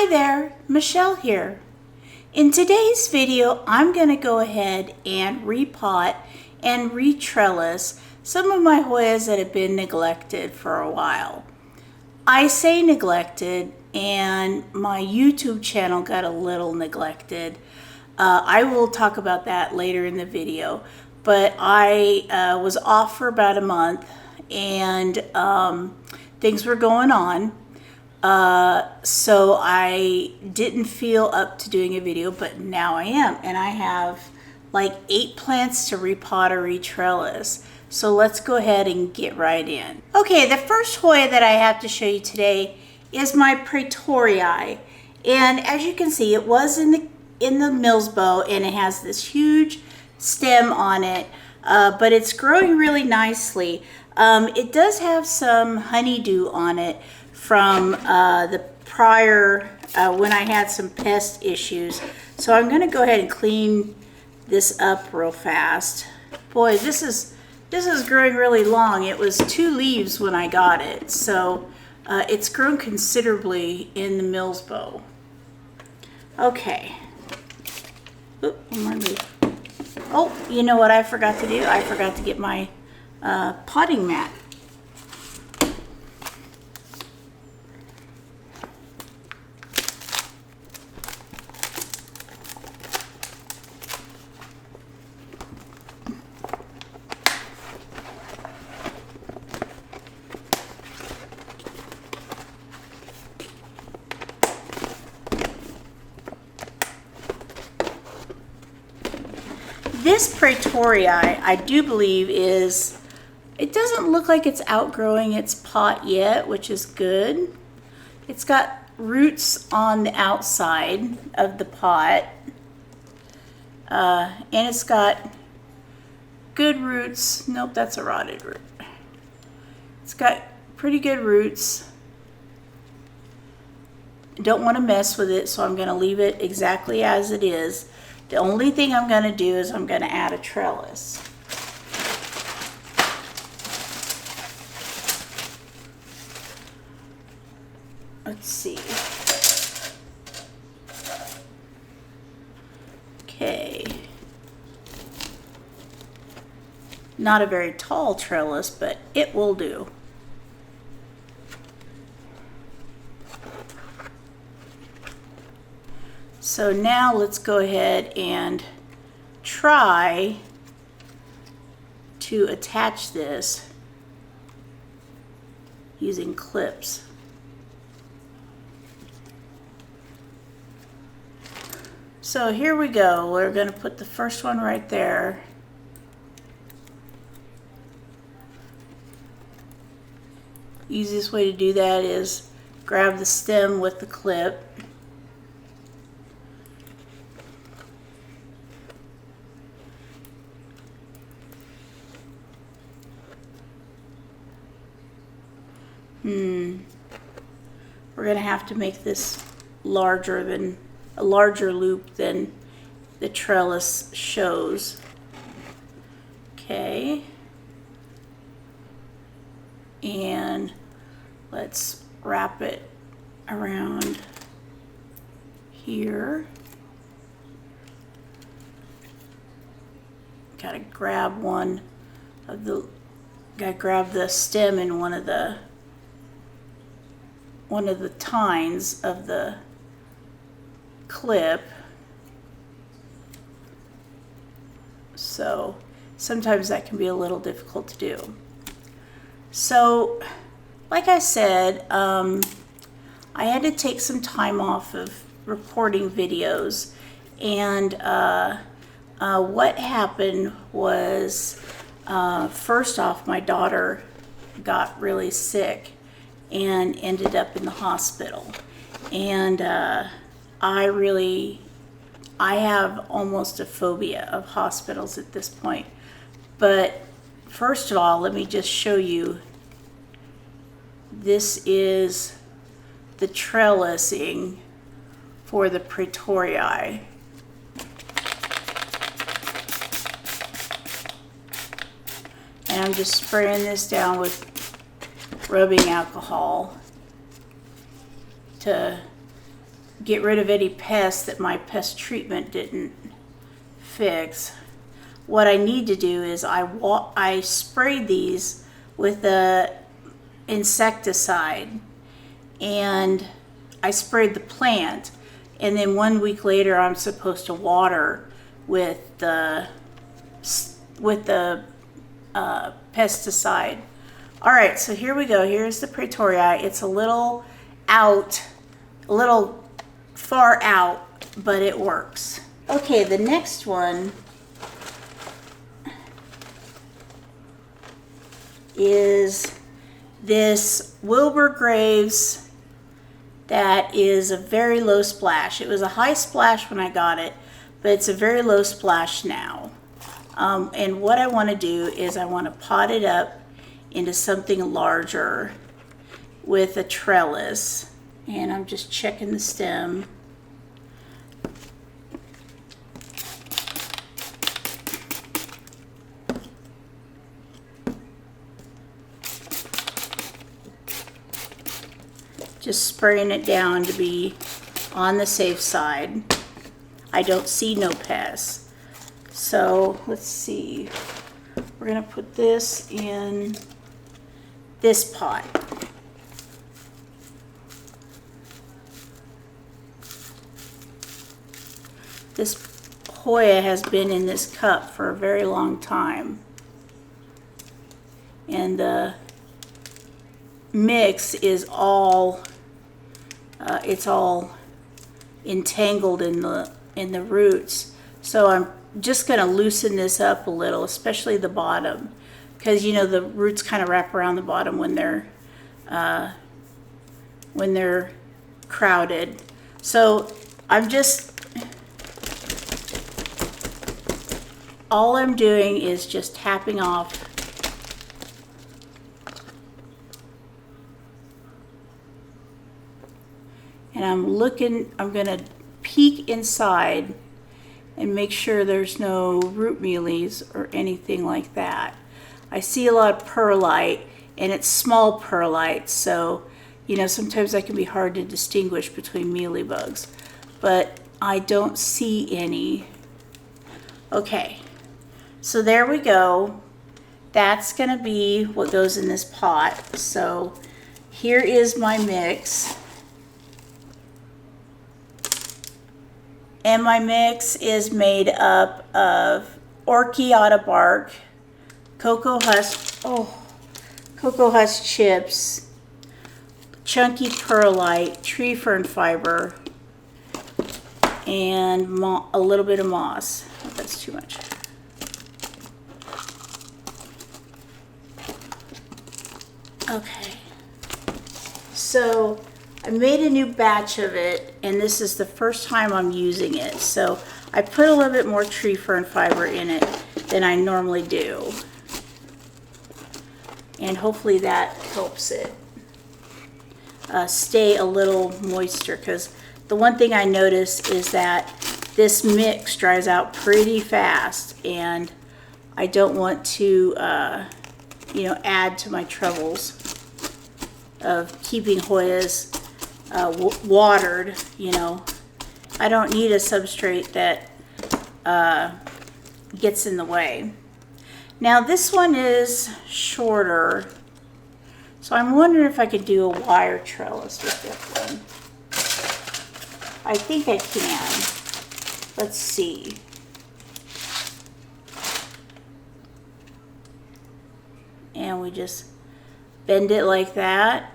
Hi there, Michelle here. In today's video, I'm going to go ahead and repot and re-trellis some of my Hoyas that have been neglected for a while. I say neglected, and my YouTube channel got a little neglected. I will talk about that later in the video, but I was off for about a month, and things were going on. So I didn't feel up to doing a video, but now I am, and I have like 8 plants to repot or re-trellis. So let's go ahead and get right in. Okay, the first Hoya that I have to show you today is my Praetorii, and as you can see, it was in the Mills bow, and it has this huge stem on it, but it's growing really nicely. It does have some honeydew on it from the prior when I had some pest issues. So I'm going to go ahead and clean this up real fast. Boy, this is growing really long. It was 2 leaves when I got it, so it's grown considerably in the Mills bow. Okay. Oop, one more leaf. Oh, you know what I forgot to do? I forgot to get my potting mat. This Praetorii, I do believe it doesn't look like it's outgrowing its pot yet, which is good. It's got roots on the outside of the pot, and it's got good roots. Nope, that's a rotted root. It's got pretty good roots. Don't want to mess with it, so I'm going to leave it exactly as it is. The only thing I'm going to do is I'm going to add a trellis. Let's see. Okay. Not a very tall trellis, but it will do. So now let's go ahead and try to attach this using clips. So here we go. We're going to put the first one right there. Easiest way to do that is grab the stem with the clip. We're going to have to make this a larger loop than the trellis shows. Okay. And let's wrap it around here. Gotta grab grab the stem in one of the tines of the clip. So sometimes that can be a little difficult to do. So like I said, I had to take some time off of recording videos, and what happened was, first off, my daughter got really sick and ended up in the hospital, and I have almost a phobia of hospitals at this point. But first of all, let me just show you. This is the trellising for the Praetorii. And I'm just spraying this down with rubbing alcohol to get rid of any pests that my pest treatment didn't fix. What I need to do is I sprayed these with the insecticide, and I sprayed the plant, and then 1 week later I'm supposed to water with the pesticide. All right, so here we go. Here's the Praetorii. It's a little far out, but it works. Okay, the next one is this Wilbur Graves that is a very low splash. It was a high splash when I got it, but it's a very low splash now. And what I want to do is I want to pot it up into something larger with a trellis. And I'm just checking the stem. Just spraying it down to be on the safe side. I don't see no pests. So let's see. We're gonna put this in this pot. This Hoya has been in this cup for a very long time. And the mix is all it's all entangled in the roots. So I'm just going to loosen this up a little, especially the bottom, because you know the roots kind of wrap around the bottom when they're crowded. So all I'm doing is just tapping off and I'm going to peek inside and make sure there's no root mealies or anything like that. I see a lot of perlite, and it's small perlite, so you know sometimes that can be hard to distinguish between mealybugs, but I don't see any. Okay, so there we go. That's going to be what goes in this pot. So here is my mix. And my mix is made up of orchiata bark, cocoa husk chips, chunky perlite, tree fern fiber, and a little bit of moss. Oh, that's too much. Okay. So I made a new batch of it, and this is the first time I'm using it. So I put a little bit more tree fern fiber in it than I normally do. And hopefully that helps it stay a little moisture, because the one thing I notice is that this mix dries out pretty fast, and I don't want to add to my troubles of keeping Hoyas watered. I don't need a substrate that gets in the way. Now this one is shorter, so I'm wondering if I could do a wire trellis with this one. I think I can. Let's see. And we just bend it like that,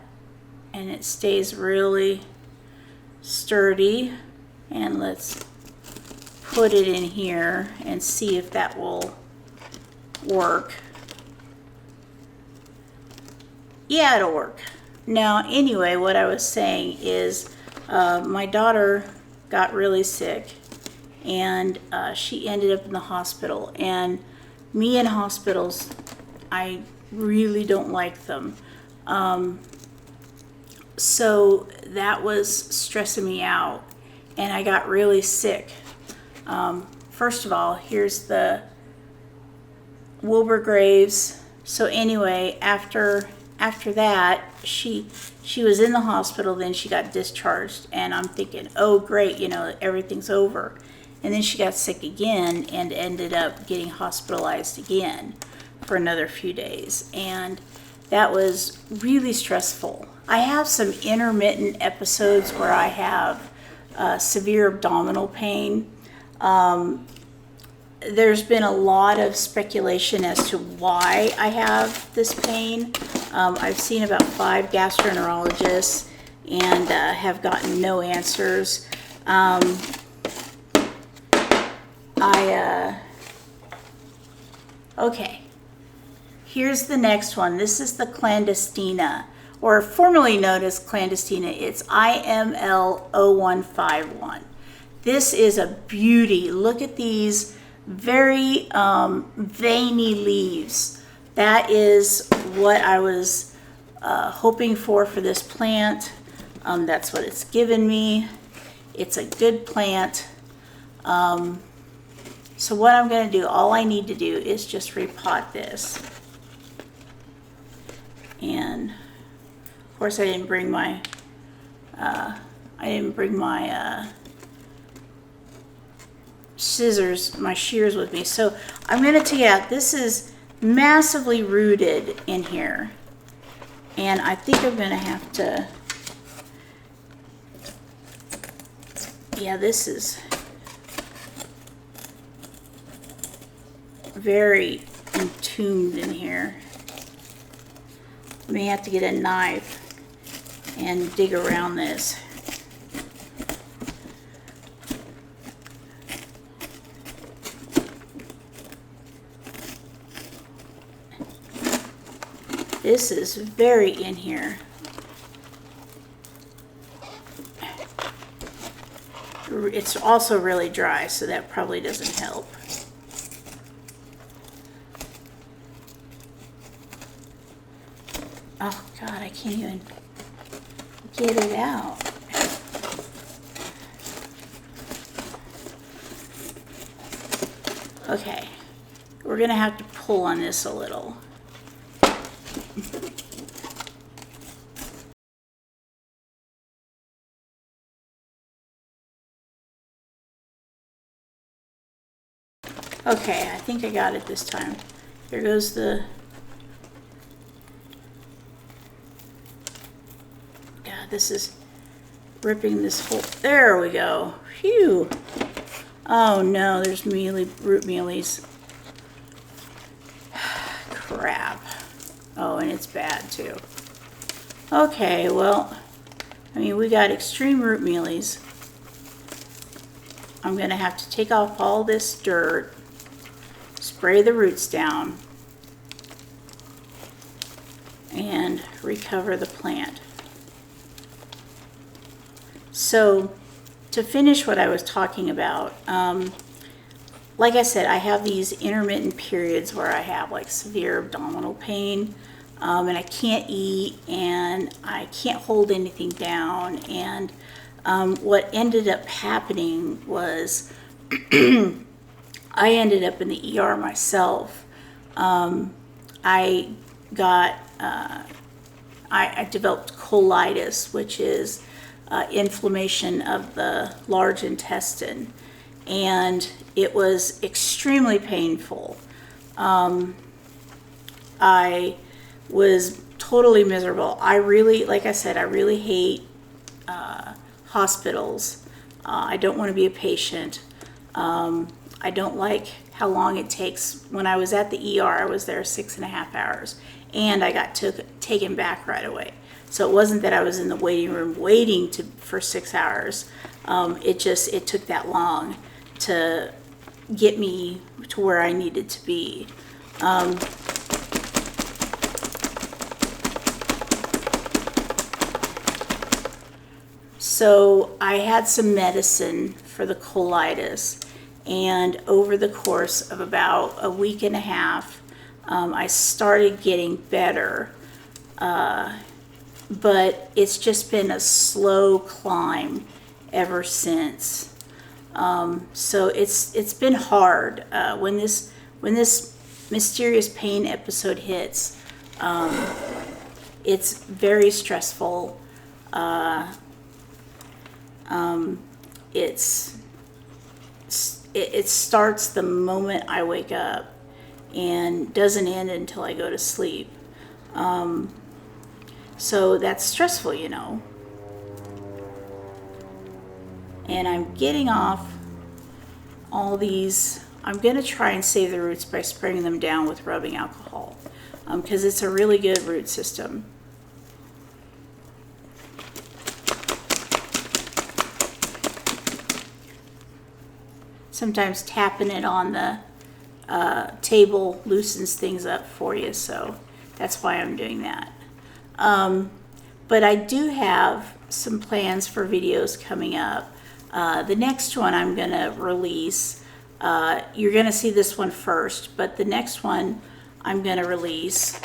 and it stays really sturdy. And let's put it in here and see if that will work. Yeah, it'll work. Now anyway, what I was saying is my daughter got really sick, and she ended up in the hospital. And me in hospitals, I really don't like them. So that was stressing me out, and I got really sick. First of all, here's the Wilbur Graves. So anyway, after after that, she was in the hospital, then she got discharged, and I'm thinking, oh great, you know, everything's over. And then she got sick again and ended up getting hospitalized again for another few days. And that was really stressful. I have some intermittent episodes where I have severe abdominal pain. There's been a lot of speculation as to why I have this pain. I've seen about 5 gastroenterologists and have gotten no answers. Okay, here's the next one. This is the clandestina, or formerly known as clandestina. It's IML0151. This is a beauty. Look at these very veiny leaves. That is what I was hoping for this plant. That's what it's given me. It's a good plant. So what I'm going to do, all I need to do is just repot this. And of course I didn't bring my scissors, my shears with me. So I'm going to take out, this is massively rooted in here. And I think I'm going to have to, yeah, this is very entombed in here. I may have to get a knife and dig around this. This is very in here. It's also really dry, so that probably doesn't help. Oh God, I can't even get it out. Okay, we're gonna have to pull on this a little. Okay, I think I got it this time. Here goes the... God, this is ripping this whole... There we go. Phew. Oh no, there's root mealies. Crap. Oh, and it's bad too. Okay, well, I mean, we got extreme root mealies. I'm going to have to take off all this dirt, spray the roots down, and recover the plant. So to finish what I was talking about, like I said, I have these intermittent periods where I have like severe abdominal pain, and I can't eat and I can't hold anything down. And what ended up happening was I ended up in the ER myself. I developed colitis, which is inflammation of the large intestine, and it was extremely painful. I was totally miserable. I really, like I said, I really hate hospitals. I don't want to be a patient. I don't like how long it takes. When I was at the ER, I was there 6.5 hours, and I got taken back right away. So it wasn't that I was in the waiting room waiting for 6 hours. It took that long to get me to where I needed to be. So I had some medicine for the colitis, and over the course of about a week and a half, I started getting better. But it's just been a slow climb ever since. So it's been hard. When this mysterious pain episode hits, it's very stressful. It starts the moment I wake up and doesn't end until I go to sleep. So that's stressful, you know. And I'm getting off all these. I'm going to try and save the roots by spraying them down with rubbing alcohol, because it's a really good root system. Sometimes tapping it on the table loosens things up for you, so that's why I'm doing that. But I do have some plans for videos coming up. The next one I'm going to release, you're going to see this one first, but the next one I'm going to release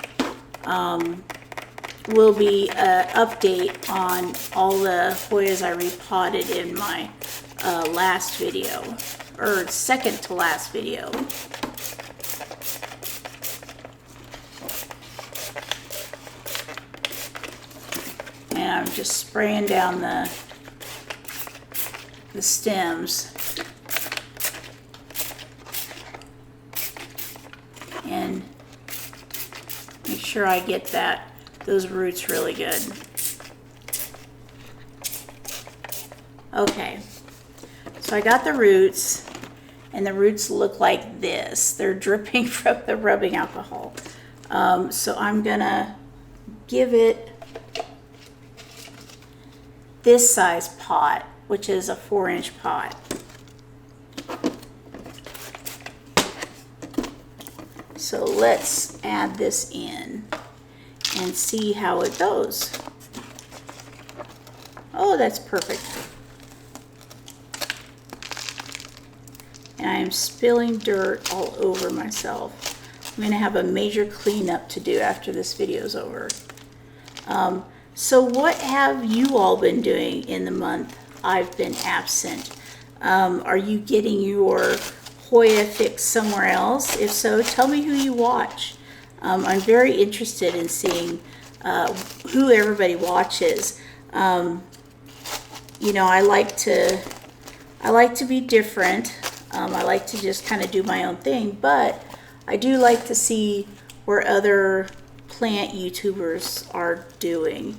will be an update on all the Hoyas I repotted in my last video, or second to last video. And I'm just spraying down the stems and make sure I get those roots really good. Okay, so I got the roots, and the roots look like this. They're dripping from the rubbing alcohol. So I'm gonna give it this size pot, which is a 4-inch pot. So let's add this in and see how it goes. Oh, that's perfect. And I am spilling dirt all over myself. I'm gonna have a major cleanup to do after this video is over. So what have you all been doing in the month I've been absent? Are you getting your Hoya fix somewhere else? If so, tell me who you watch. I'm very interested in seeing who everybody watches. You know, I like to be different. I like to just kind of do my own thing, but I do like to see where other plant YouTubers are doing,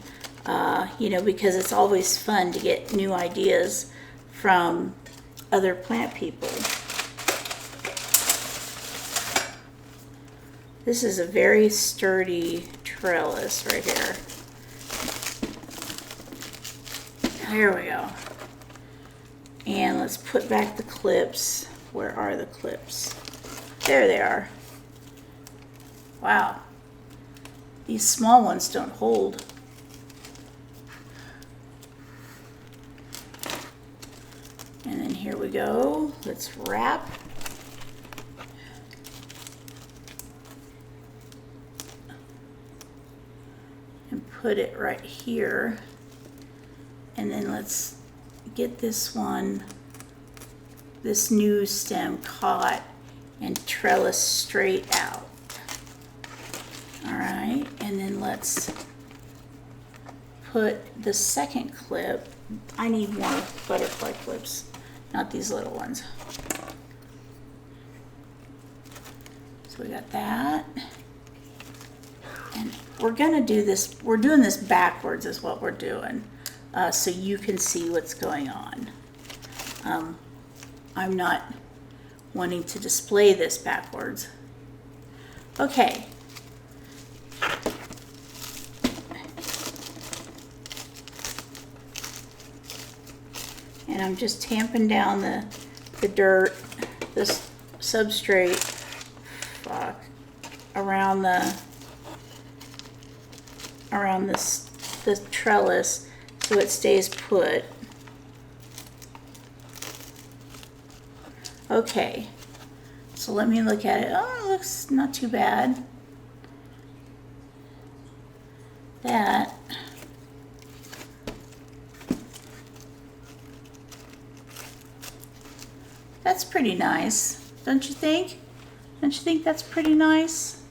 you know, because it's always fun to get new ideas from other plant people. This is a very sturdy trellis right here. There we go. And let's put back the clips. Where are the clips? There they are. Wow. These small ones don't hold. And then here we go. Let's wrap. And put it right here. And then let's get this one, this new stem caught and trellis straight out. All right, and then let's put the second clip. I need more butterfly clips, not these little ones. So we got that. And we're gonna do this, we're doing this backwards is what we're doing, so you can see what's going on. I'm not wanting to display this backwards. Okay. And I'm just tamping down the dirt, this substrate, around the trellis so it stays put. Okay, so let me look at it. Oh, it looks not too bad. That's pretty nice, don't you think? Don't you think that's pretty nice?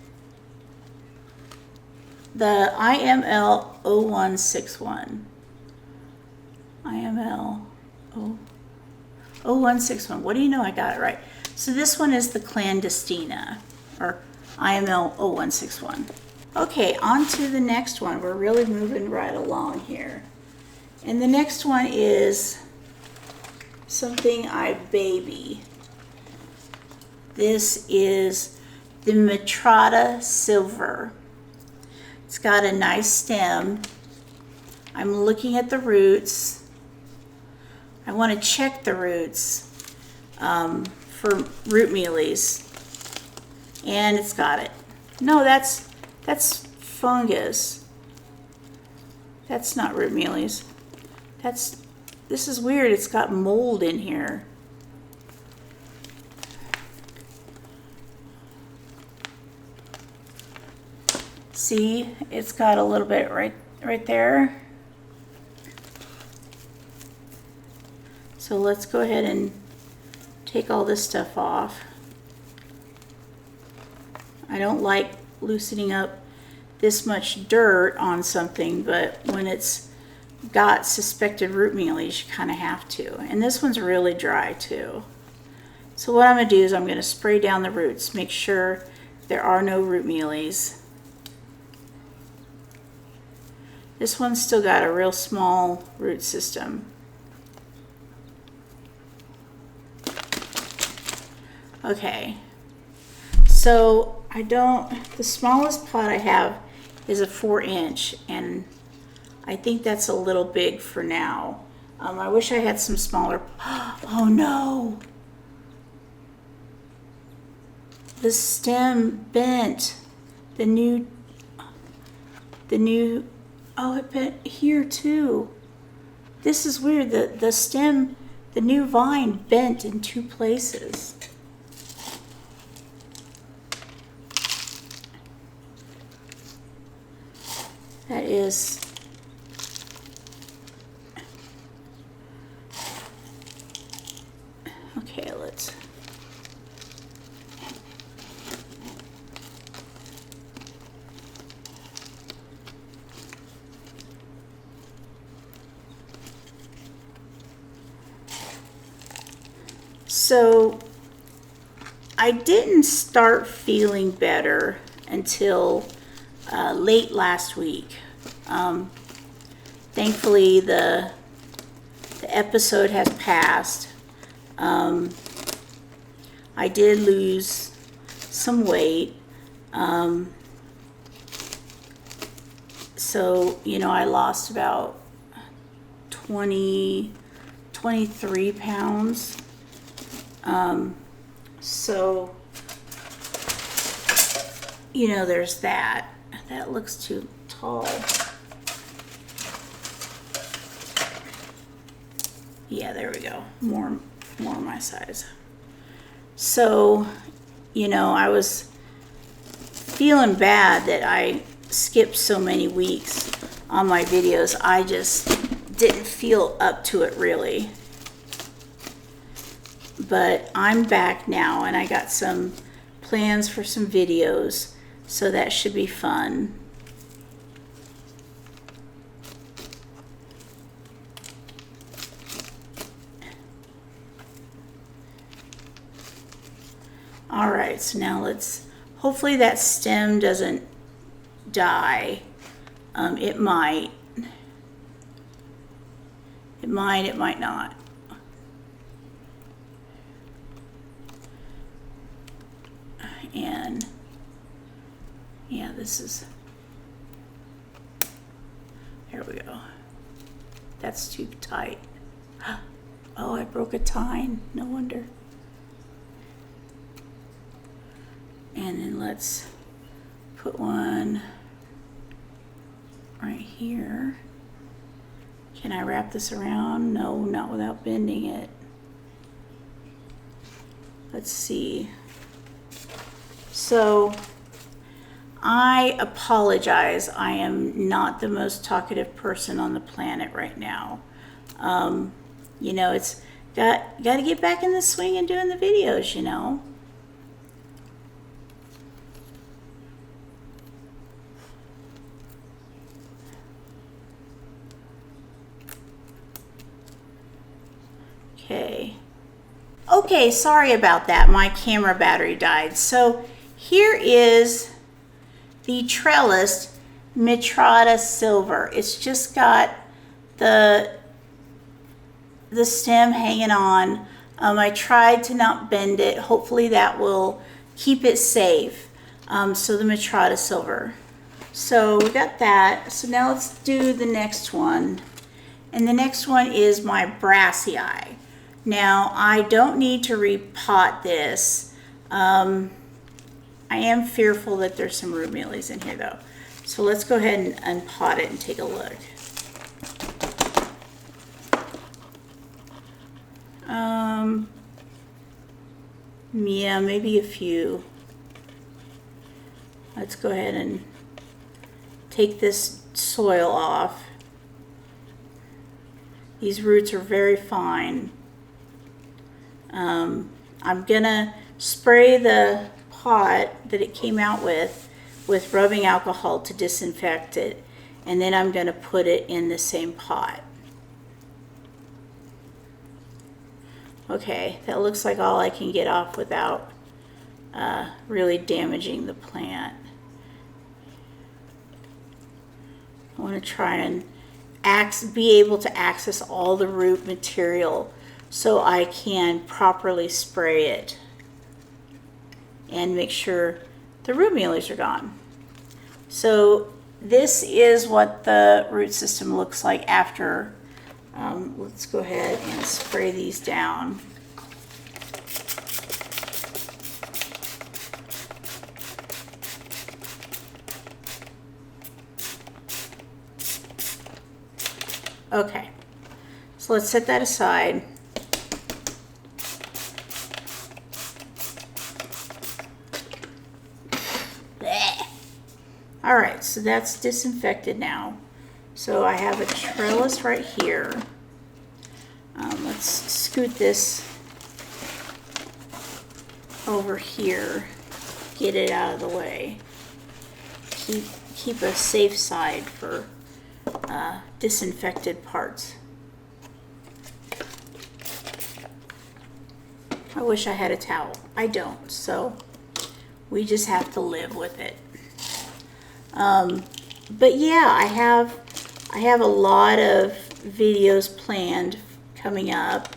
the IML 0161. IML 0161. What do you know? I got it right. So this one is the clandestina, or IML 0161. Okay, on to the next one. We're really moving right along here. And the next one is something I baby. This is the mitrata silver. It's got a nice stem. I'm looking at the roots. I want to check the roots for root mealies. And it's got it. No, that's fungus. That's not root mealies. This is weird. It's got mold in here. See, it's got a little bit right there. So let's go ahead and take all this stuff off. I don't like loosening up this much dirt on something, but when it's got suspected root mealies, you kind of have to. And this one's really dry too. So what I'm going to do is I'm going to spray down the roots, make sure there are no root mealies. This one's still got a real small root system. Okay, so the smallest pot I have is a 4-inch, and I think that's a little big for now. I wish I had some smaller. Oh no! The stem bent. The new, oh, it bent here too. This is weird. The stem, the new vine bent in 2 places. That is, okay, let's, so I didn't start feeling better until late last week. Thankfully, the episode has passed. I did lose some weight. So, I lost about 23 pounds. So, there's that. That looks too tall. Yeah, there we go. More my size. So, I was feeling bad that I skipped so many weeks on my videos. I just didn't feel up to it really. But I'm back now, and I got some plans for some videos. So that should be fun. All right, so now hopefully that stem doesn't die. It might. It might not. And yeah, here we go. That's too tight. Oh, I broke a tine, no wonder. And then let's put one right here. Can I wrap this around? No, not without bending it. Let's see. So, I apologize. I am not the most talkative person on the planet right now. It's got to get back in the swing and doing the videos, Okay. Okay, sorry about that. My camera battery died. So here is the trellis mitrata silver. It's just got the stem hanging on. I tried to not bend it. Hopefully that will keep it safe. So the mitrata silver. So we got that. So now let's do the next one. And the next one is my brassii. Now I don't need to repot this. I am fearful that there's some root mealies in here though. So let's go ahead and unpot it and take a look. Yeah, maybe a few. Let's go ahead and take this soil off. These roots are very fine. I'm gonna spray the pot that it came out with rubbing alcohol to disinfect it, and then I'm gonna put it in the same pot. Okay, that looks like all I can get off without really damaging the plant. I want to try and be able to access all the root material so I can properly spray it and make sure the root mealies are gone. So this is what the root system looks like after. Let's go ahead and spray these down. Okay, so let's set that aside. Blech. All right, so that's disinfected now. So I have a trellis right here. Let's scoot this over here, get it out of the way. Keep a safe side for disinfected parts. I wish I had a towel. I don't, so we just have to live with it. But yeah, I have a lot of videos planned coming up.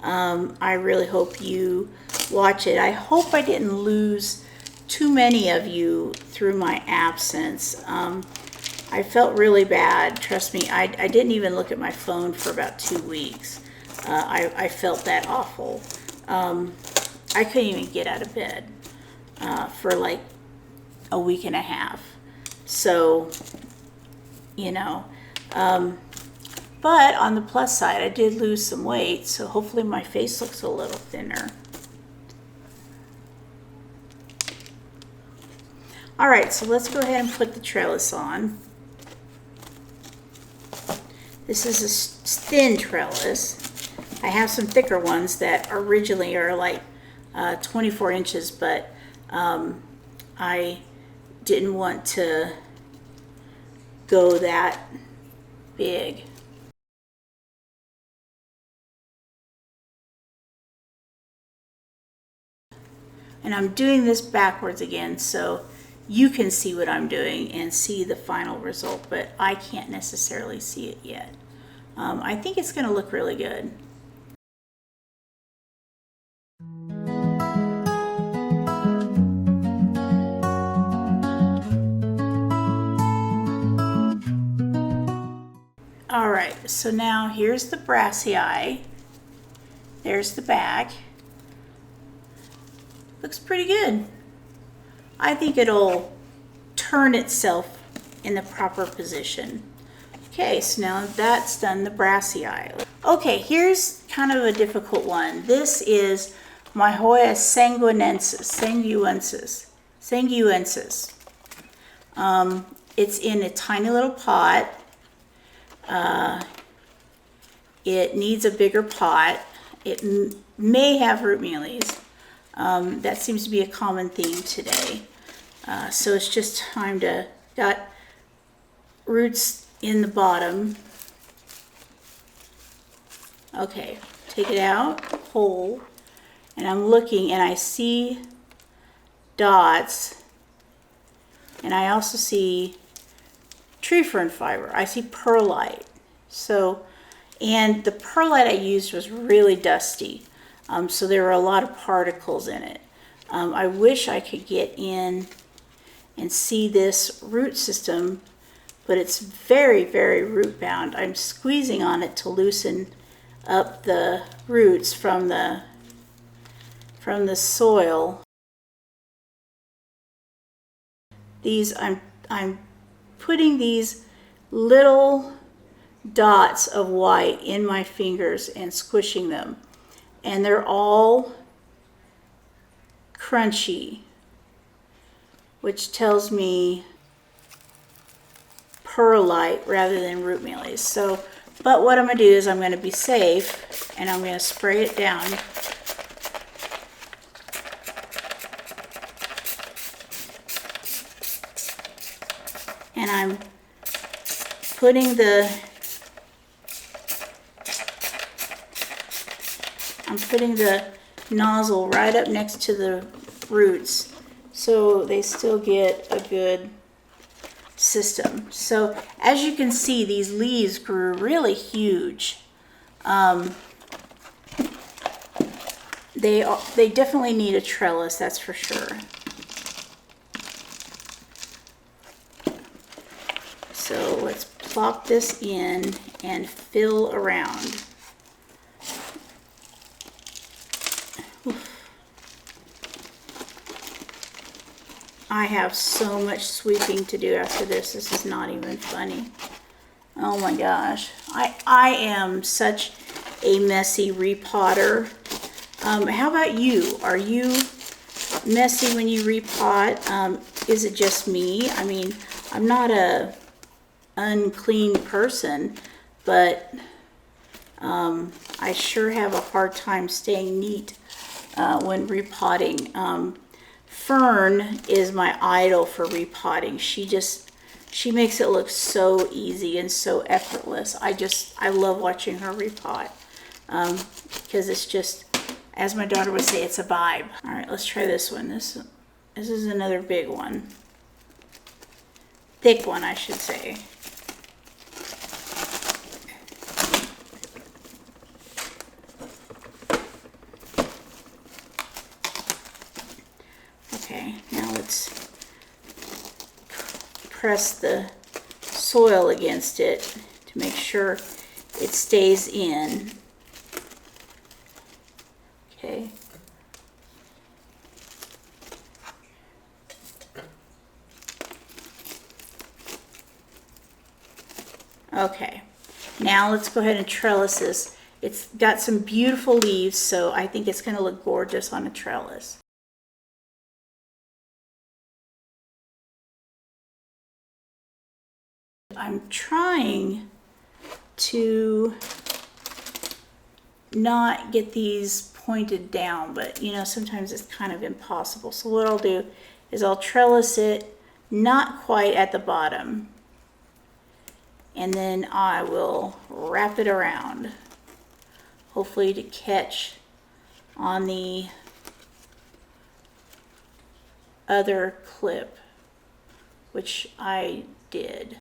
I really hope you watch it. I hope I didn't lose too many of you through my absence. I felt really bad. Trust me, I didn't even look at my phone for about 2 weeks. I felt that awful. I couldn't even get out of bed for like a week and a half. So, you know, but on the plus side, I did lose some weight, so hopefully my face looks a little thinner. All right, so let's go ahead and put the trellis on. This is a thin trellis. I have some thicker ones that originally are like 24 inches, but I didn't want to go that big. And I'm doing this backwards again so you can see what I'm doing and see the final result, but I can't necessarily see it yet. I think it's going to look really good. All right, so now here's the brassii. There's the back. Looks pretty good. I think it'll turn itself in the proper position. Okay, so now that's done, the brassii. Okay, here's kind of a difficult one. This is my Hoya sangguensis. It's in a tiny little pot. It needs a bigger pot. It may have root mealies. That seems to be a common theme today. So it's just time to, got roots in the bottom. Okay, take it out whole, and I'm looking and I see dots, and I also see tree fern fiber. I see perlite. So, and the perlite I used was really dusty. So there were a lot of particles in it. I wish I could get in and see this root system, but it's very, very root bound. I'm squeezing on it to loosen up the roots from the soil. These, I'm putting these little dots of white in my fingers and squishing them, and they're all crunchy, which tells me perlite rather than root mealies. So, but what I'm going to do is I'm going to be safe, and I'm going to spray it down. And I'm putting the nozzle right up next to the roots so they still get a good system. So as you can see, these leaves grew really huge. They definitely need a trellis, that's for sure. So let's plop this in and fill around. I have so much sweeping to do after this. This is not even funny. Oh my gosh. I am such a messy repotter. How about you? Are you messy when you repot? Is it just me? I mean, I'm not a unclean person, but I sure have a hard time staying neat when repotting. Fern is my idol for repotting. She makes it look so easy and so effortless. I love watching her repot because it's just, as my daughter would say, it's a vibe. All right, let's try this one. This is another big one. Thick one, I should say. Okay, now let's press the soil against it to make sure it stays in. Okay. Okay, now let's go ahead and trellis this. It's got some beautiful leaves, so I think it's going to look gorgeous on a trellis. I'm trying to not get these pointed down, but you know, sometimes it's kind of impossible. So what I'll do is I'll trellis it not quite at the bottom, and then I will wrap it around, hopefully to catch on the other clip, which I did.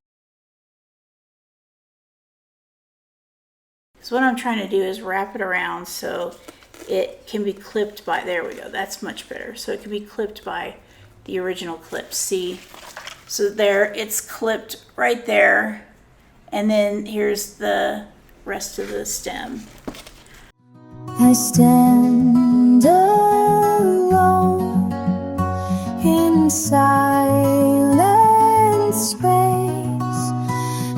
So what I'm trying to do is wrap it around so it can be clipped by, there we go, that's much better. So it can be clipped by the original clip. See? So there, it's clipped right there. And then here's the rest of the stem. I stand alone in silent space,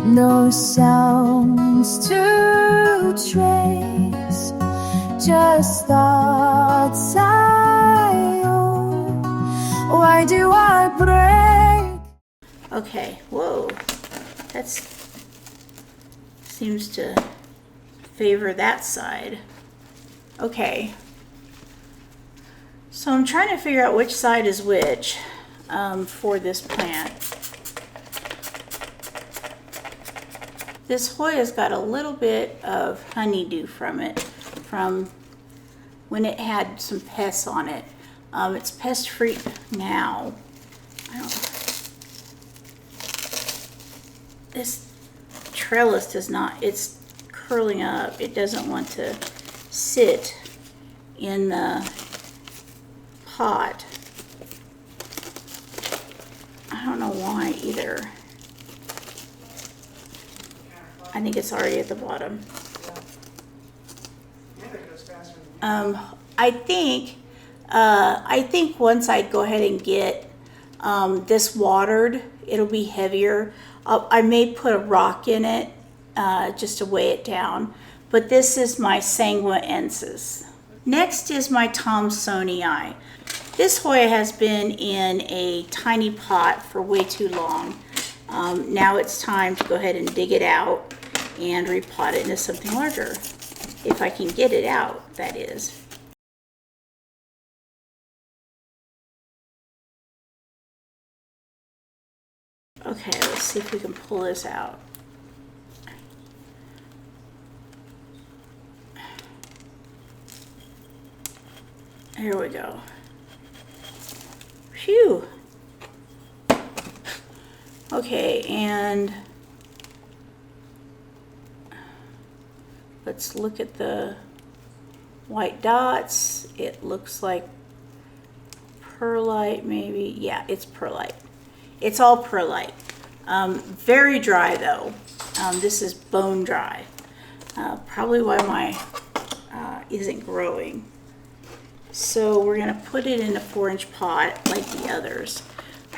no sounds to trace, just thoughts I own. Why do I break? Okay, whoa, that's seems to favor that side. Okay, so I'm trying to figure out which side is which for this plant. This Hoya's got a little bit of honeydew from from when it had some pests on it. It's pest free now. This trellis does not, it's curling up. It doesn't want to sit in the pot. I don't know why either. I think it's already at the bottom. I think once I go ahead and get this watered, it'll be heavier. I may put a rock in it just to weigh it down. But this is my sangguensis. Next is my thomsonii. This Hoya has been in a tiny pot for way too long. Now it's time to go ahead and dig it out and repot it into something larger. If I can get it out, that is. Okay, let's see if we can pull this out. Here we go. Phew. Okay, and let's look at the white dots. It looks like perlite, maybe. Yeah, it's perlite. It's all perlite. Very dry though. This is bone dry. Probably why my isn't growing. So we're gonna put it in a 4-inch pot like the others.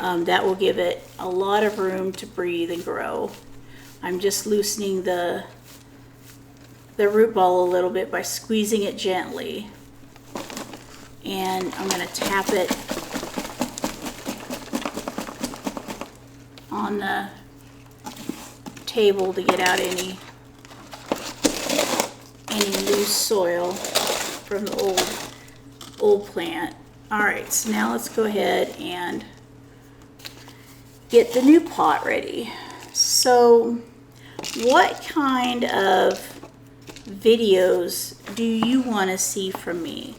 That will give it a lot of room to breathe and grow. I'm just loosening the root ball a little bit by squeezing it gently. And I'm gonna tap it on the table to get out any loose soil from the old plant. All right, so now let's go ahead and get the new pot ready. So what kind of videos do you want to see from me?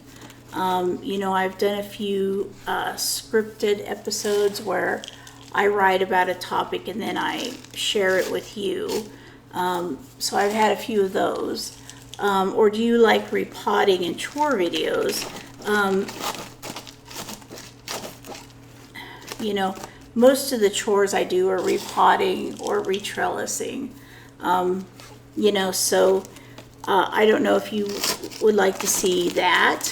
You know, I've done a few scripted episodes where I write about a topic and then I share it with you. So I've had a few of those. Or do you like repotting and chore videos? You know, most of the chores I do are repotting or re-trellising. You know, so I don't know if you would like to see that.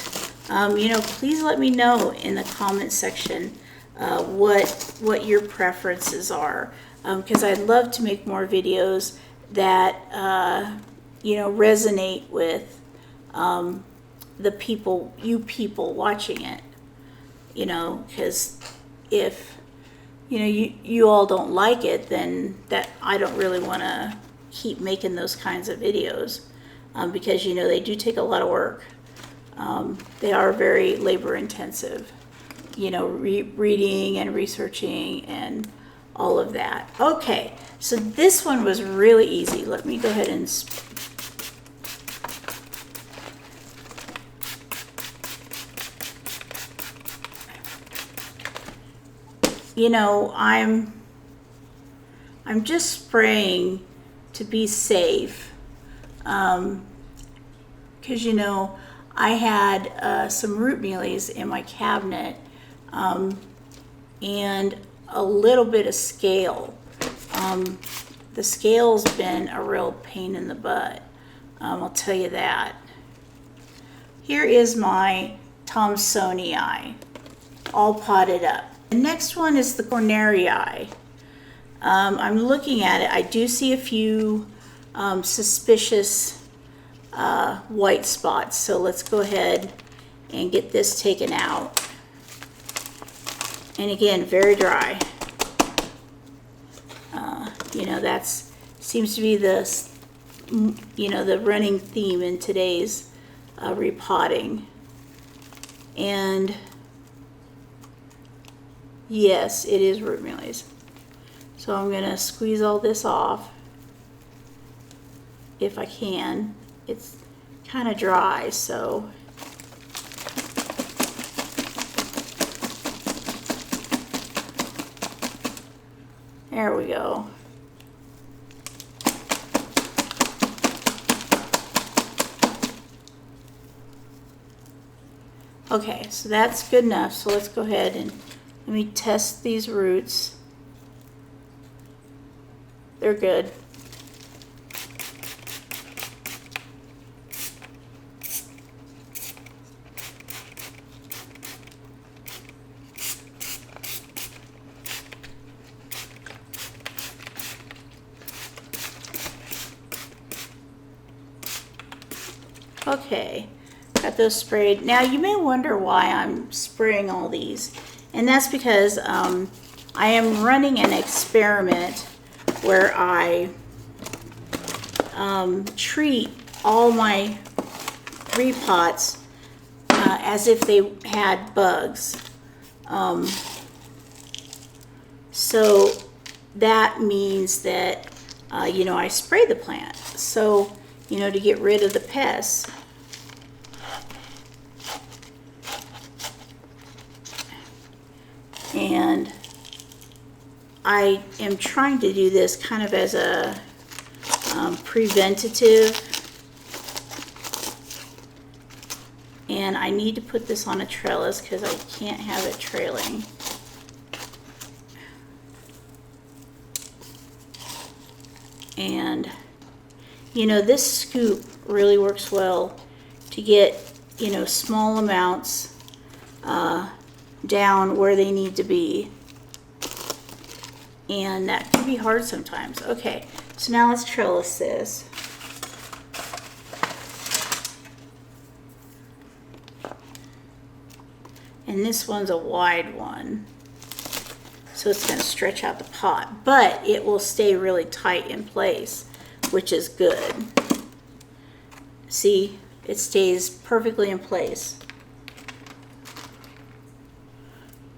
You know, please let me know in the comment section what your preferences are, because I'd love to make more videos that you know, resonate with the people, you people watching it. You know, because if you know you all don't like it, then that I don't really want to keep making those kinds of videos, because you know they do take a lot of work. They are very labor intensive, you know, reading and researching and all of that. Okay, so this one was really easy. Let me go ahead and you know, I'm just spraying to be safe, because you know I had some root mealies in my cabinet, and a little bit of scale. The scale's been a real pain in the butt, I'll tell you that. Here is my thomsonii, all potted up. The next one is the corneri. I'm looking at it. I do see a few suspicious white spots, so let's go ahead and get this taken out. And again, very dry. You know, that's seems to be the, you know, the running theme in today's repotting. And yes, it is root mealies. So I'm gonna squeeze all this off if I can. It's kind of dry, so there we go. Okay, so that's good enough. So let's go ahead and let me test these roots. They're good. Okay, got those sprayed. Now you may wonder why I'm spraying all these, and that's because I am running an experiment where I treat all my repots as if they had bugs. So that means that you know, I spray the plant, so you know, to get rid of the pests. And I am trying to do this kind of as a preventative. And I need to put this on a trellis because I can't have it trailing. And you know, this scoop really works well to get, you know, small amounts down where they need to be. And that can be hard sometimes. Okay, so now let's trellis this. And this one's a wide one, so it's going to stretch out the pot, but it will stay really tight in place, which is good. See, it stays perfectly in place.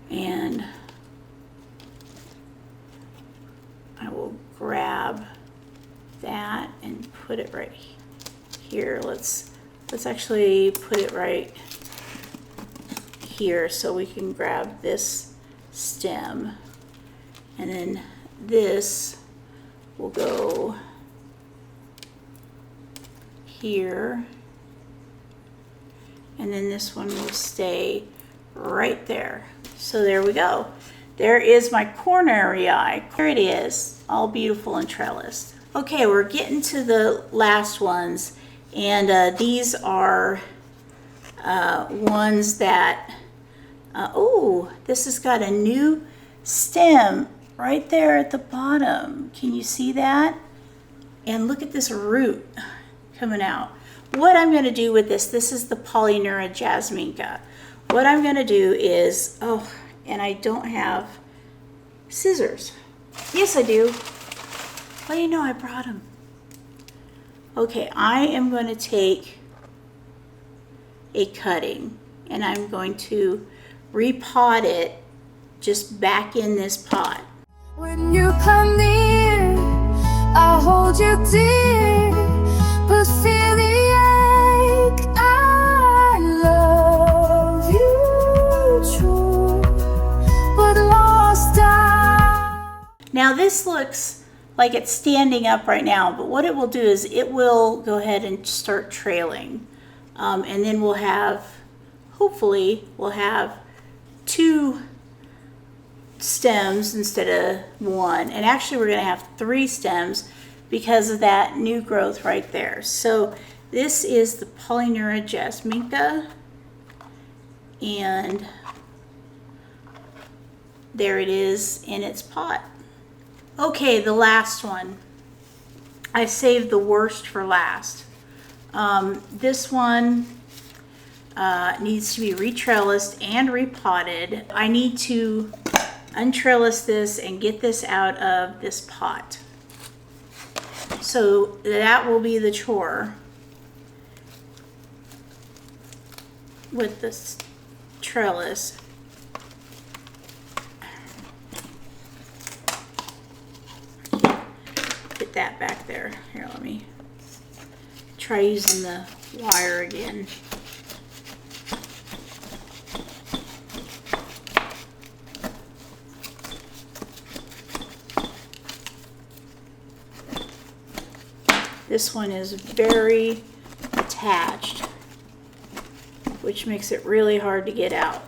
And I will grab that and put it right here. Let's actually put it right here so we can grab this stem, and then this will go here, and then this one will stay right there. So there we go. There is my corneri. There it is, all beautiful and trellised. Okay, we're getting to the last ones, and these are ones that oh, this has got a new stem right there at the bottom. Can you see that? And look at this root coming out. What I'm going to do with this is the polyneura Jasminka. What I'm going to do is, oh, and I don't have scissors. Yes, I do. What do you know? I brought them. Okay, I am going to take a cutting and I'm going to repot it just back in this pot. When you come near, I'll hold you dear, but feel the ache. I love you true, but lost I. Now this looks like it's standing up right now, but what it will do is it will go ahead and start trailing. And then we'll have, hopefully, we'll have 2 stems instead of 1. And actually we're going to have 3 stems because of that new growth right there. So this is the polyneura Jasminka, and there it is in its pot. Okay, the last one. I saved the worst for last. This one needs to be re-trellised and repotted. I need to untrellis this and get this out of this pot. So that will be the chore with this trellis. Get that back there. Here, let me try using the wire again. This one is very attached, which makes it really hard to get out.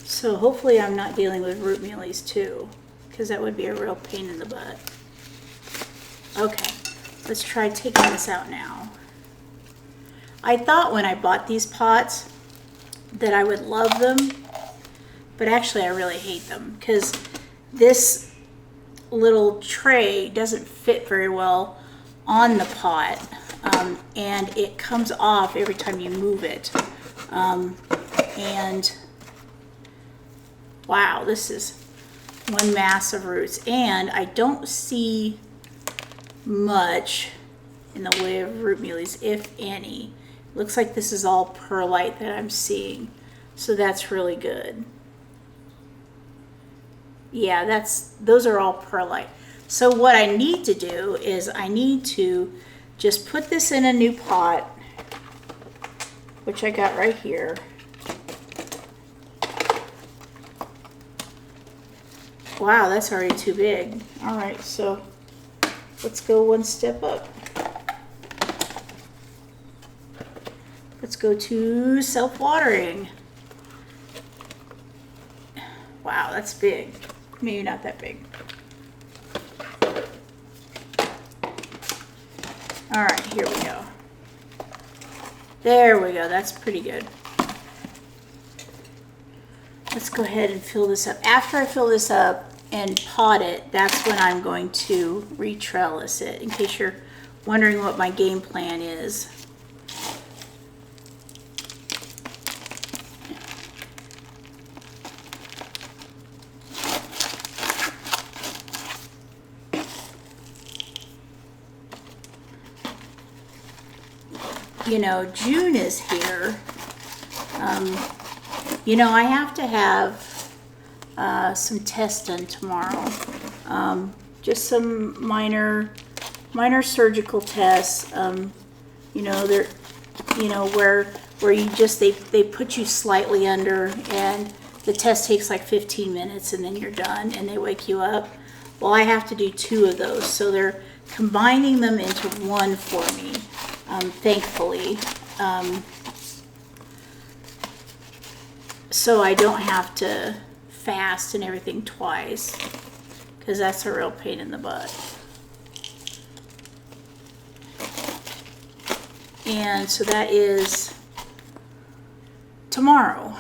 So hopefully I'm not dealing with root mealies too, because that would be a real pain in the butt. Okay, let's try taking this out now. I thought when I bought these pots that I would love them, but actually I really hate them because this little tray doesn't fit very well on the pot, and it comes off every time you move it. And wow, this is one mass of roots, and I don't see much in the way of root mealies, if any. Looks like this is all perlite that I'm seeing, so that's really good. Yeah, those are all perlite. So what I need to do is I need to just put this in a new pot, which I got right here. Wow, that's already too big. All right, so let's go one step up. Let's go to self-watering. Wow, that's big. Maybe not that big. All right, here we go. There we go, that's pretty good. Let's go ahead and fill this up. After I fill this up and pot it, that's when I'm going to re-trellis it, in case you're wondering what my game plan is. You know, June is here. You know, I have to have some tests done tomorrow. Just some minor surgical tests. You know, they're, you know, where you just they put you slightly under, and the test takes like 15 minutes, and then you're done, and they wake you up. Well, I have to do 2 of those, so they're combining them into one for me. Thankfully, so I don't have to fast and everything twice, because that's a real pain in the butt. And so that is tomorrow.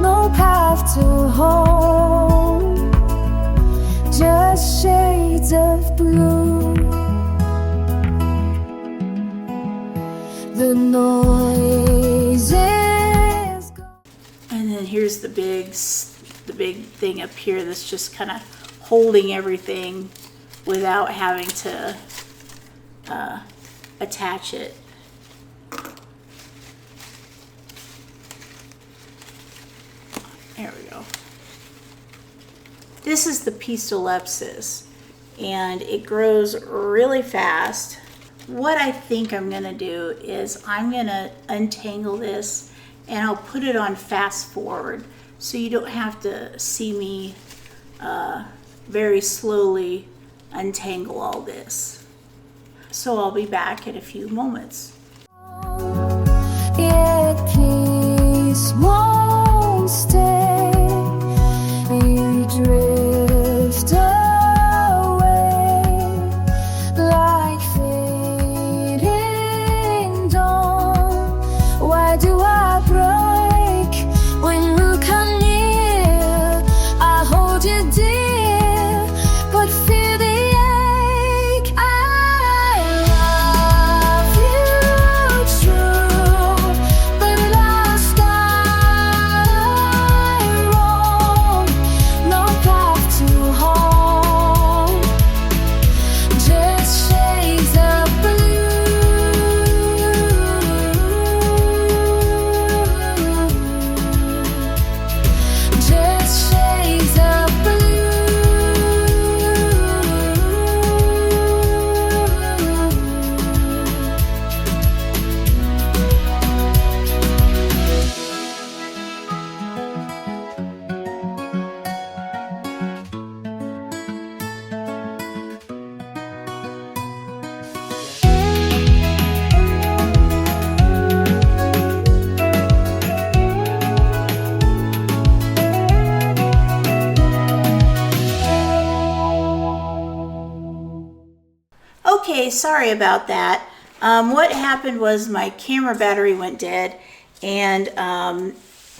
No path to home, just shades of blue. The noise is gone. And then here's the big thing up here that's just kind of holding everything without having to attach it. There we go. This is the Piestolepis, and it grows really fast. What I think I'm gonna do is I'm gonna untangle this, and I'll put it on fast forward so you don't have to see me very slowly untangle all this. So I'll be back in a few moments. Yet peace won't stay. You drift away like fading dawn. Why do I break when you come near? I hold you dear, but feel the ache. I love you true, but lost Okay, sorry about that. What happened was my camera battery went dead, and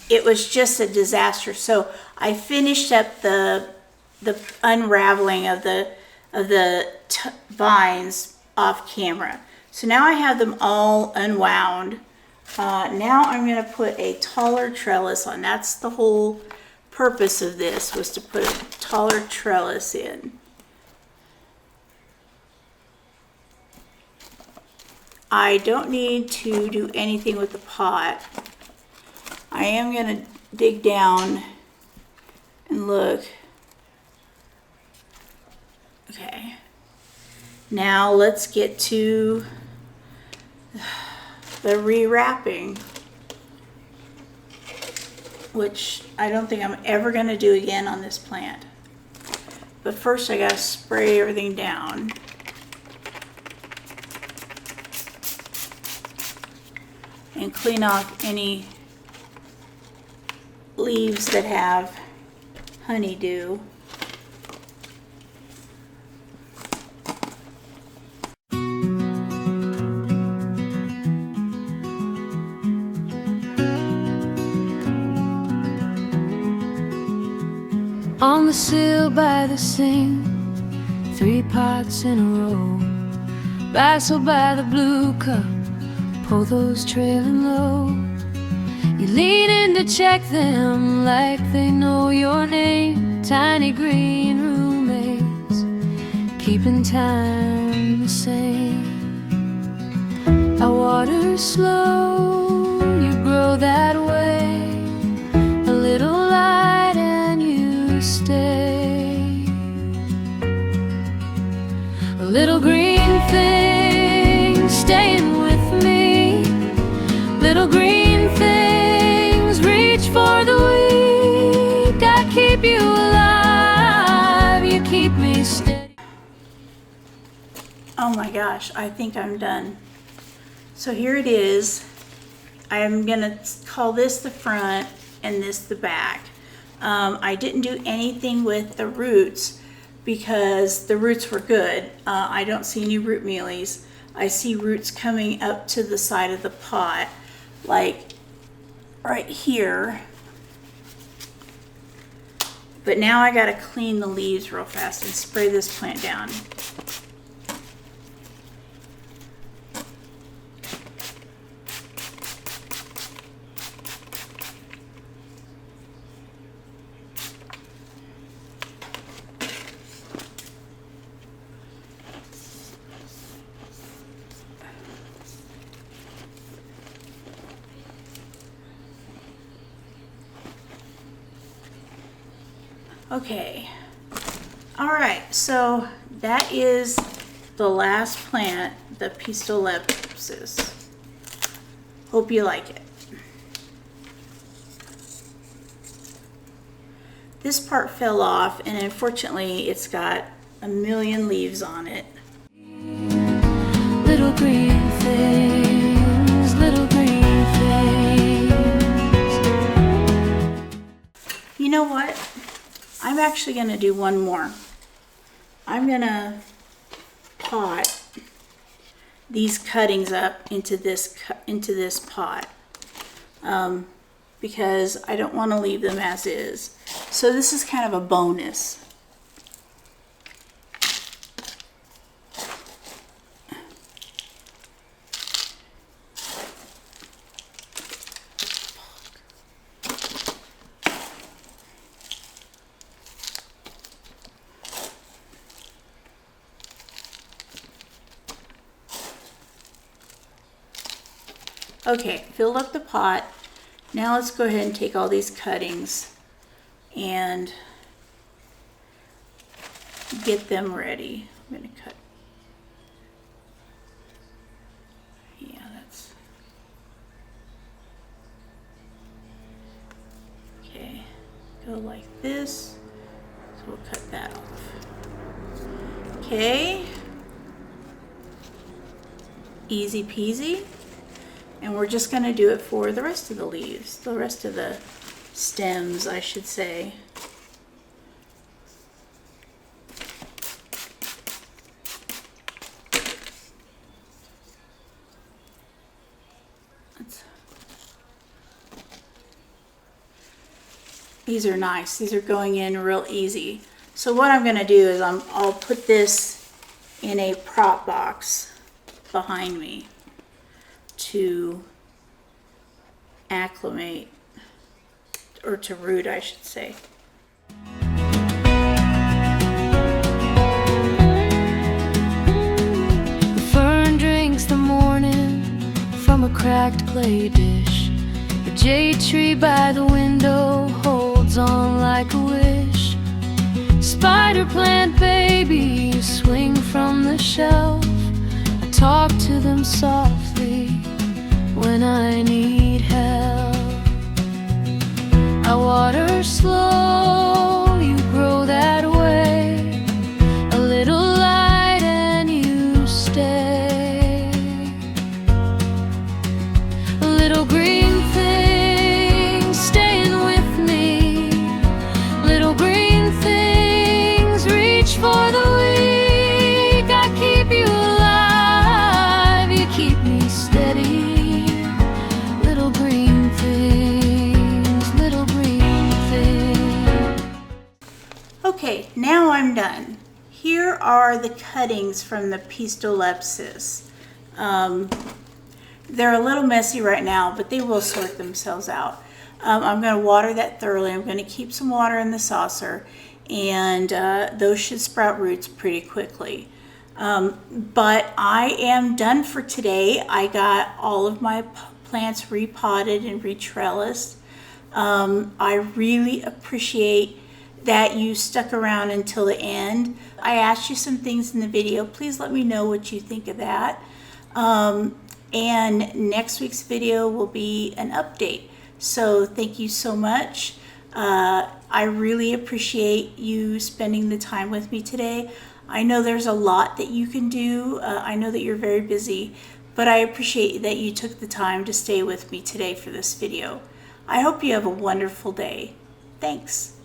it was just a disaster. So I finished up the unraveling of the vines off camera. So now I have them all unwound. Now I'm going to put a taller trellis on. That's the whole purpose of this, was to put a taller trellis in. I don't need to do anything with the pot. I am going to dig down and look. Okay. Now let's get to the rewrapping, which I don't think I'm ever going to do again on this plant. But first I got to spray everything down. And clean off any leaves that have honeydew. On the sill by the sink, 3 pots in a row, basil by the blue cup, pothos trailing low. You lean in to check them like they know your name. Tiny green roommates, keeping time the same. I water slow, you grow that way. A little light and you stay. A little green thing staying with me. Little green things reach for the weak. I keep you alive, you keep me steady. Oh my gosh, I think I'm done. So here it is. I'm gonna call this the front and this the back. I didn't do anything with the roots because the roots were good. I don't see any root mealies. I see roots coming up to the side of the pot, like right here. But now I gotta clean the leaves real fast and spray this plant down. Okay, all right, so that is the last plant, the Piestolepis. Hope you like it. This part fell off, and unfortunately it's got a million leaves on it. Little green things, little green things. You know what? I'm actually going to do one more. I'm going to pot these cuttings up into this pot because I don't want to leave them as is. So this is kind of a bonus. Okay, filled up the pot. Now let's go ahead and take all these cuttings and get them ready. I'm going to cut. Yeah, that's okay. Go like this. So we'll cut that off. Okay. Easy peasy. And we're just going to do it for the rest of the leaves, the rest of the stems, I should say. These are nice. These are going in real easy. So what I'm going to do is I'll put this in a prop box behind me to acclimate, or to root, I should say. The fern drinks the morning from a cracked clay dish. The jade tree by the window holds on like a wish. Spider plant babies swing from the shelf. I talk to them softly when I need help. I water slow, you grow that way. A little light and you stay. A little green thing staying with me. Little green things reach for the weak. I keep you alive, you keep me steady. Little green things, little green things. Okay, now I'm done. Here are the cuttings from the Piestolepis. They're a little messy right now, but they will sort themselves out. I'm going to water that thoroughly. I'm going to keep some water in the saucer, and those should sprout roots pretty quickly. But I am done for today. I got all of my plants repotted and re-trellised. I really appreciate that you stuck around until the end. I asked you some things in the video. Please let me know what you think of that. And next week's video will be an update. So thank you so much. I really appreciate you spending the time with me today. I know there's a lot that you can do. I know that you're very busy, but I appreciate that you took the time to stay with me today for this video. I hope you have a wonderful day. Thanks.